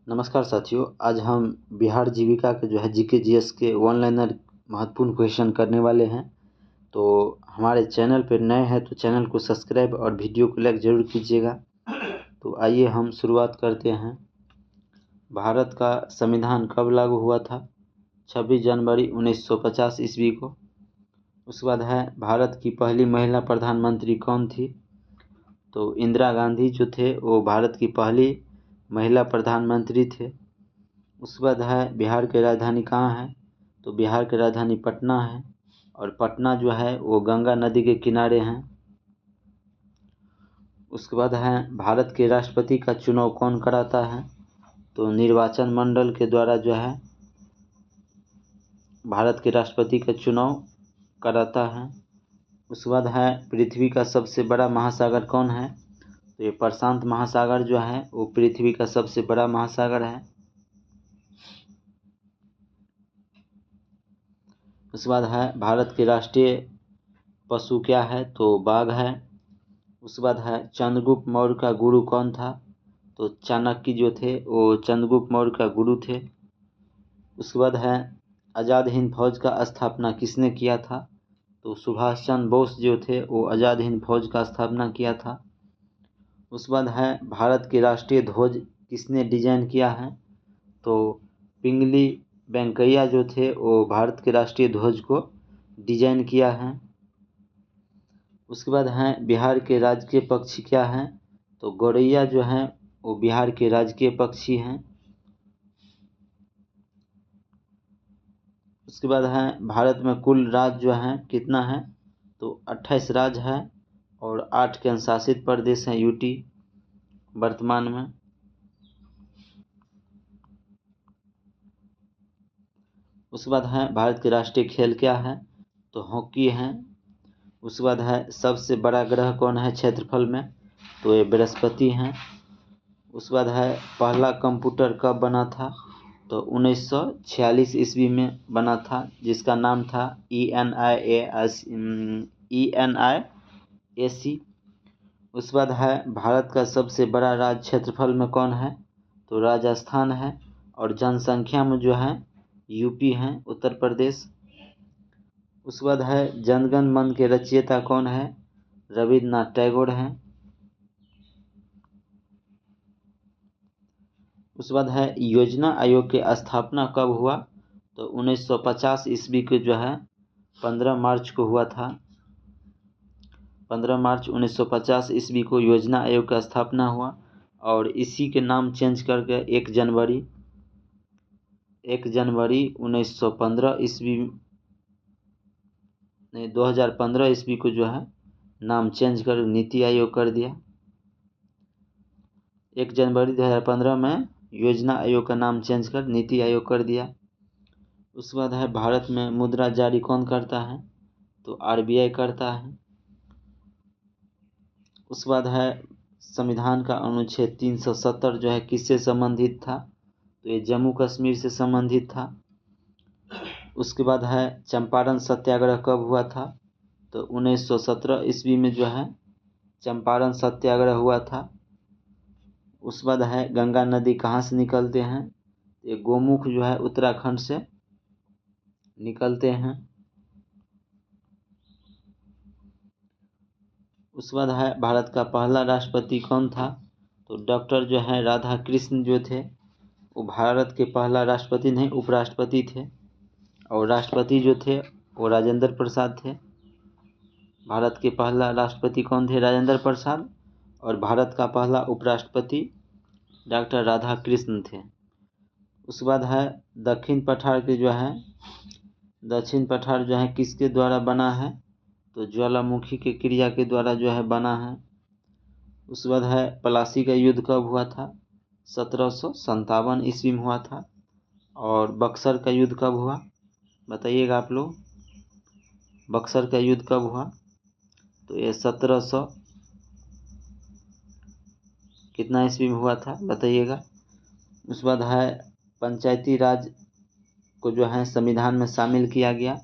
नमस्कार साथियों, आज हम बिहार जीविका के जीके जीएस के वन लाइनर महत्वपूर्ण क्वेश्चन करने वाले हैं। तो हमारे चैनल पर नए हैं तो चैनल को सब्सक्राइब और वीडियो को लाइक ज़रूर कीजिएगा। तो आइए हम शुरुआत करते हैं। भारत का संविधान कब लागू हुआ था? 26 जनवरी 1950 ईस्वी को। उसके बाद है, भारत की पहली महिला प्रधानमंत्री कौन थी? तो इंदिरा गांधी जो थे वो भारत की पहली महिला प्रधानमंत्री थे। उसके बाद है, बिहार की राजधानी कहाँ है? तो बिहार की राजधानी पटना है, और पटना जो है वो गंगा नदी के किनारे हैं। उसके बाद है, भारत के राष्ट्रपति का चुनाव कौन कराता है? तो निर्वाचन मंडल के द्वारा जो है भारत के राष्ट्रपति का चुनाव कराता है। उसके बाद है, पृथ्वी का सबसे बड़ा महासागर कौन है? तो ये प्रशांत महासागर जो है वो पृथ्वी का सबसे बड़ा महासागर है। उसके बाद है, भारत के राष्ट्रीय पशु क्या है? तो बाघ है। उसके बाद है, चंद्रगुप्त मौर्य का गुरु कौन था? तो चाणक्य जो थे वो चंद्रगुप्त मौर्य का गुरु थे। उसके बाद है, आज़ाद हिंद फौज का स्थापना किसने किया था? तो सुभाष चंद्र बोस जो थे वो आज़ाद हिंद फौज का स्थापना किया था। उसके बाद है, भारत के राष्ट्रीय ध्वज किसने डिजाइन किया है? तो पिंगली वेंकैया जो थे वो भारत के राष्ट्रीय ध्वज को डिजाइन किया है। उसके बाद हैं, बिहार के राजकीय पक्षी क्या हैं? तो गौरैया जो हैं वो बिहार के राजकीय पक्षी हैं। उसके बाद हैं, भारत में कुल राज्य जो हैं कितना है? तो 28 राज्य है, और 8 केंद्र शासित प्रदेश हैं यूटी वर्तमान में। उसके बाद है, भारत के राष्ट्रीय खेल क्या है? तो हॉकी है। उसके बाद है, सबसे बड़ा ग्रह कौन है क्षेत्रफल में? तो ये बृहस्पति हैं। उसके बाद है, पहला कंप्यूटर कब बना था? तो 1946 ईस्वी में बना था, जिसका नाम था ENIAC। उसके बाद है, भारत का सबसे बड़ा राज्य क्षेत्रफल में कौन है? तो राजस्थान है, और जनसंख्या में जो है यूपी है, उत्तर प्रदेश। उसके बाद है, जनगण मन के रचयिता कौन है? रविन्द्रनाथ टैगोर हैं। उसके बाद है, योजना आयोग की स्थापना कब हुआ? तो 1950 ईस्वी के जो है 15 मार्च को हुआ था। 15 मार्च 1950 ईस्वी को योजना आयोग का स्थापना हुआ, और इसी के नाम चेंज करके 1 जनवरी 1915 ईस्वी नहीं 2015 ईस्वी को जो है नाम चेंज कर नीति आयोग कर दिया। 1 जनवरी 2015 में योजना आयोग का नाम चेंज कर नीति आयोग कर दिया। उसके बाद है, भारत में मुद्रा जारी कौन करता है? तो आरबीआई करता है। उसके बाद है, संविधान का अनुच्छेद 370 जो है किससे संबंधित था? तो ये जम्मू कश्मीर से संबंधित था। उसके बाद है, चंपारण सत्याग्रह कब हुआ था? तो 1917 ईस्वी में जो है चंपारण सत्याग्रह हुआ था। उसके बाद है, गंगा नदी कहाँ से निकलते हैं? ये गोमुख जो है उत्तराखंड से निकलते हैं। उसके बाद है, भारत का पहला राष्ट्रपति कौन था? तो डॉक्टर जो है राधा कृष्ण जो थे वो भारत के पहला राष्ट्रपति नहीं उपराष्ट्रपति थे, और राष्ट्रपति जो थे वो राजेंद्र प्रसाद थे। भारत के पहला राष्ट्रपति कौन थे? राजेंद्र प्रसाद। और भारत का पहला उपराष्ट्रपति डॉक्टर राधा कृष्ण थे। उसके बाद है, दक्षिण पठार जो है किसके द्वारा बना है? तो ज्वालामुखी के क्रिया के द्वारा जो है बना है। उसके बाद है, प्लासी का युद्ध कब हुआ था? 1757 ईस्वी में हुआ था। और बक्सर का युद्ध कब हुआ? बताइएगा आप लोग, बक्सर का युद्ध कब हुआ? तो ये 1700 कितना ईस्वी में हुआ था बताइएगा। उसके बाद है, पंचायती राज को जो है संविधान में शामिल किया गया।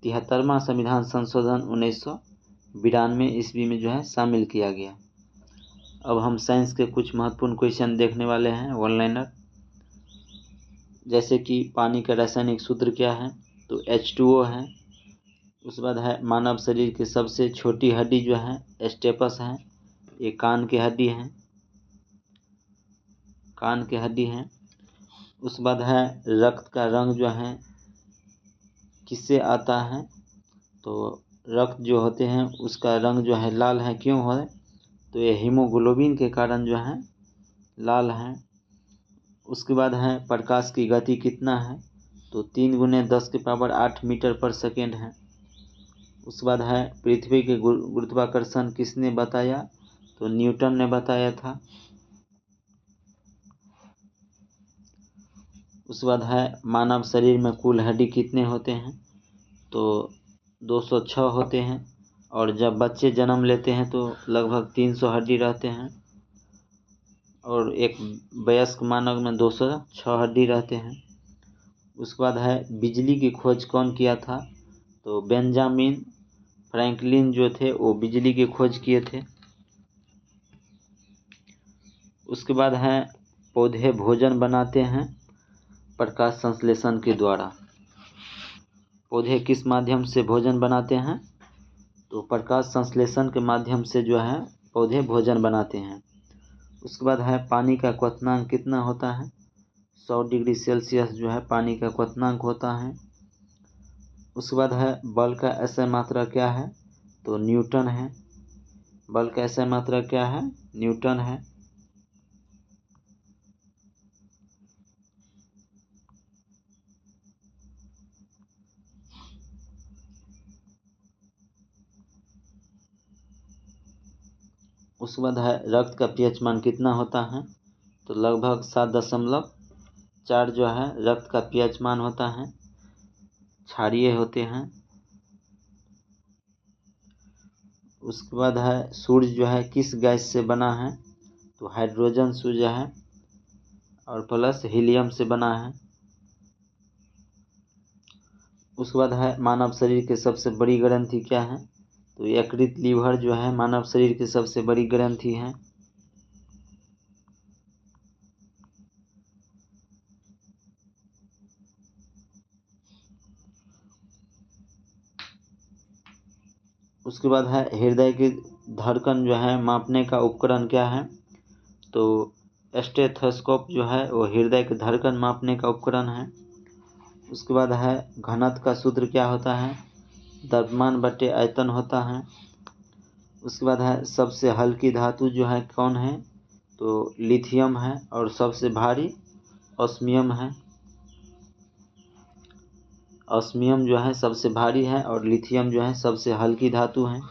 73वां संविधान संशोधन 1992 ईस्वी में जो है शामिल किया गया। अब हम साइंस के कुछ महत्वपूर्ण क्वेश्चन देखने वाले हैं वन लाइनर। जैसे कि पानी का रासायनिक सूत्र क्या है, तो H2O है। उसके बाद है मानव शरीर की सबसे छोटी हड्डी जो है स्टेपस है, ये कान की हड्डी है, कान की हड्डी है। उसके बाद है रक्त का रंग जो है किससे आता है, तो रक्त जो होते हैं उसका रंग जो है लाल है, क्यों है, तो ये हीमोग्लोबिन के कारण जो है लाल है। उसके बाद है प्रकाश की गति कितना है, तो 3 × 10⁸ मीटर पर सेकेंड है। उसके बाद है पृथ्वी के गुरुत्वाकर्षण किसने बताया, तो न्यूटन ने बताया था। उसके बाद है मानव शरीर में कुल हड्डी कितने होते हैं, तो 206 होते हैं। और जब बच्चे जन्म लेते हैं तो लगभग 300 हड्डी रहते हैं, और एक वयस्क मानव में 206 हड्डी रहते हैं। उसके बाद है बिजली की खोज कौन किया था, तो बेंजामिन फ्रैंकलिन जो थे वो बिजली की खोज किए थे। उसके बाद है पौधे भोजन बनाते हैं प्रकाश संश्लेषण के द्वारा। पौधे किस माध्यम से भोजन बनाते हैं, तो प्रकाश संश्लेषण के माध्यम से जो है पौधे भोजन बनाते हैं। उसके बाद है पानी का क्वथनांक कितना होता है, 100 डिग्री सेल्सियस जो है पानी का क्वथनांक होता है। उसके बाद है बल का SI मात्रा क्या है, तो न्यूटन है। बल का SI मात्रा क्या है, न्यूटन है। उसके बाद है रक्त का pH मान कितना होता है, तो लगभग 7.4 जो है रक्त का pH मान होता है, क्षारीय होते हैं। उसके बाद है सूर्य जो है किस गैस से बना है, तो हाइड्रोजन सूर्य है और प्लस हीलियम से बना है। उसके बाद है मानव शरीर की सबसे बड़ी ग्रंथि क्या है, तो यकृत लीवर जो है मानव शरीर की सबसे बड़ी ग्रंथि है। उसके बाद है हृदय की धड़कन जो है मापने का उपकरण क्या है, तो स्टेथोस्कोप जो है वो हृदय की धड़कन मापने का उपकरण है। उसके बाद है घनत्व का सूत्र क्या होता है, द्रव्यमान बटे आयतन होता है। उसके बाद है सबसे हल्की धातु जो है कौन है, तो लिथियम है, और सबसे भारी ऑस्मियम है। ऑस्मियम जो है सबसे भारी है और लिथियम जो है सबसे हल्की धातु है।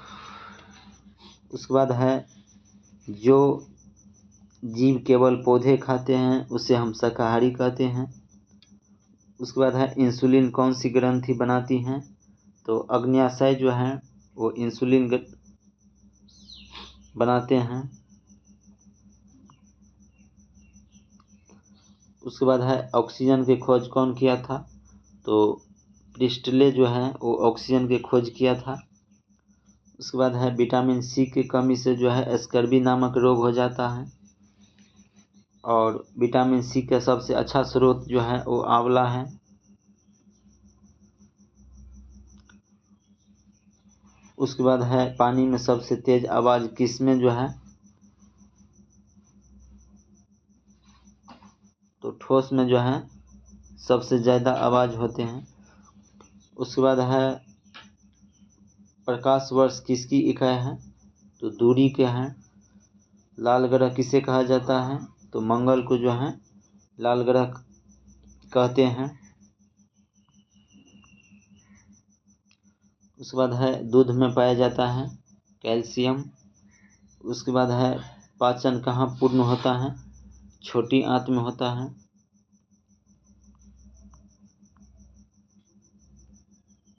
उसके बाद है जो जीव केवल पौधे खाते हैं उसे हम शाकाहारी कहते हैं। उसके बाद है इंसुलिन कौन सी ग्रंथि बनाती हैं, तो अग्न्याशय जो है वो इंसुलिन बनाते हैं। उसके बाद है ऑक्सीजन की खोज कौन किया था, तो प्रिस्टले जो है वो ऑक्सीजन की खोज किया था। उसके बाद है विटामिन सी की कमी से जो है स्कर्वी नामक रोग हो जाता है, और विटामिन सी का सबसे अच्छा स्रोत जो है वो आंवला है। उसके बाद है पानी में सबसे तेज आवाज़ किस में जो है, तो ठोस में जो है सबसे ज़्यादा आवाज़ होते हैं। उसके बाद है प्रकाश वर्ष किसकी इकाई है, तो दूरी के हैं। लाल ग्रह किसे कहा जाता है, तो मंगल को जो है लाल ग्रह कहते हैं। उसके बाद है दूध में पाया जाता है कैल्शियम। उसके बाद है पाचन कहाँ पूर्ण होता है, छोटी आंत में होता है।